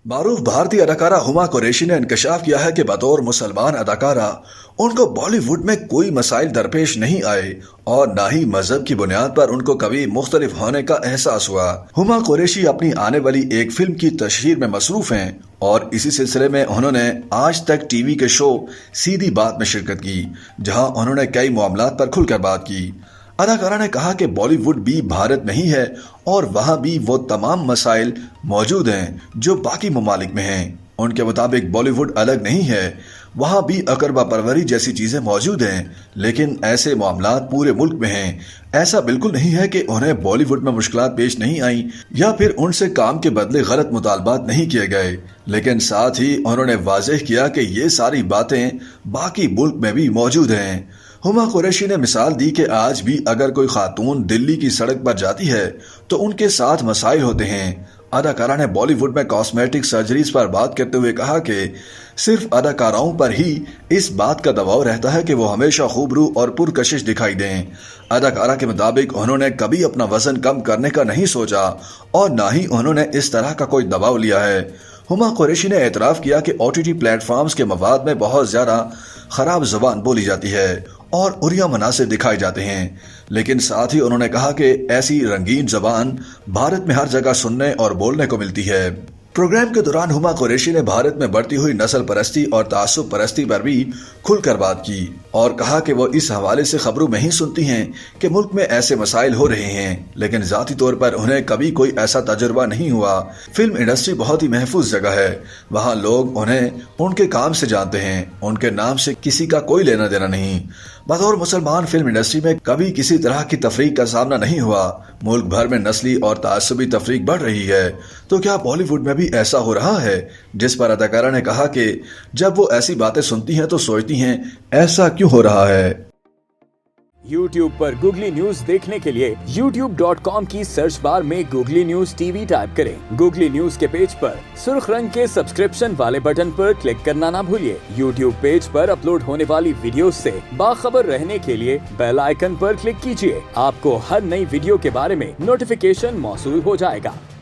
मारूफ भारतीय अदाकारा हुमा कुरैशी ने इंकशाफ किया है कि बतौर मुसलमान अदाकारा उनको बॉलीवुड में कोई मसाइल दरपेश नहीं आए और न ही मजहब की बुनियाद पर उनको कभी मुख्तलिफ होने का एहसास हुआ। हुमा कुरैशी अपनी आने वाली एक फिल्म की तशहीर में मसरूफ हैं और इसी सिलसिले में उन्होंने आज तक टीवी के शो सीधी बात में शिरकत की, जहां उन्होंने कई मामलात पर खुलकर बात की। अदाकारा ने कहा कि बॉलीवुड भी भारत में ही है और वहाँ भी वो तमाम मसाइल मौजूद हैं जो बाकी ममालिक में हैं। उनके मुताबिक बॉलीवुड अलग नहीं है, वहाँ भी अकरबा परवरी जैसी चीजें मौजूद हैं, लेकिन ऐसे मामलात पूरे मुल्क में हैं। ऐसा बिल्कुल नहीं है कि उन्हें बॉलीवुड में मुश्किलात पेश नहीं आई या फिर उनसे काम के बदले गलत मुतालबात नहीं किए गए, लेकिन साथ ही उन्होंने वाज़ेह किया कि ये सारी बातें बाकी मुल्क में भी मौजूद हैं। हुमा कुरैशी ने मिसाल दी कि आज भी अगर कोई खातून दिल्ली की सड़क पर जाती है तो उनके साथ मसाइल होते हैं। अदाकारा ने बॉलीवुड में कॉस्मेटिक सर्जरीज पर बात करते हुए कहा कि सिर्फ अदाकाराओं पर ही इस बात का दबाव रहता है कि वो हमेशा खूबरू और पुरकशिश दिखाई दें। अदाकारा के मुताबिक उन्होंने कभी अपना वजन कम करने का नहीं सोचा और ना ही उन्होंने इस तरह का कोई दबाव लिया है। हुमा कुरैशी ने एतराफ़ किया कि OTT प्लेटफॉर्म्स के मवाद में बहुत ज़्यादा ख़राब ज़बान बोली जाती है और उरिया मनासिर दिखाए जाते हैं, लेकिन साथ ही उन्होंने कहा कि ऐसी रंगीन ज़बान भारत में हर जगह सुनने और बोलने को मिलती है। प्रोग्राम के दौरान हुमा कुरैशी ने भारत में बढ़ती हुई नस्ल परस्ती और तासुब परस्ती पर भी खुलकर बात की और कहा कि वो इस हवाले से खबरों में ही सुनती हैं कि मुल्क में ऐसे मसाइल हो रहे हैं, लेकिन ज़ाती तौर पर उन्हें कभी कोई ऐसा तजुर्बा नहीं हुआ। फिल्म इंडस्ट्री बहुत ही महफूज जगह है, वहाँ लोग उन्हें उनके काम से जानते हैं, उनके नाम से किसी का कोई लेना देना नहीं। बतौर मुसलमान फिल्म इंडस्ट्री में कभी किसी तरह की तफरीक का सामना नहीं हुआ। मुल्क भर में नस्ली और तासुबी तफरीक बढ़ रही है, तो क्या बॉलीवुड में भी ऐसा हो रहा है? जिस पर अदाकारा ने कहा कि जब वो ऐसी बातें सुनती हैं तो सोचती हैं ऐसा क्यों हो रहा है। YouTube पर गूगली न्यूज देखने के लिए youtube.com की सर्च बार में गूगली न्यूज टीवी टाइप करें। गूगली न्यूज के पेज पर सुर्ख रंग के सब्सक्रिप्शन वाले बटन पर क्लिक करना ना भूलिए। YouTube पेज पर अपलोड होने वाली वीडियो से बाखबर रहने के लिए बेल आइकन पर क्लिक कीजिए। आपको हर नई वीडियो के बारे में नोटिफिकेशन मौसूल हो जाएगा।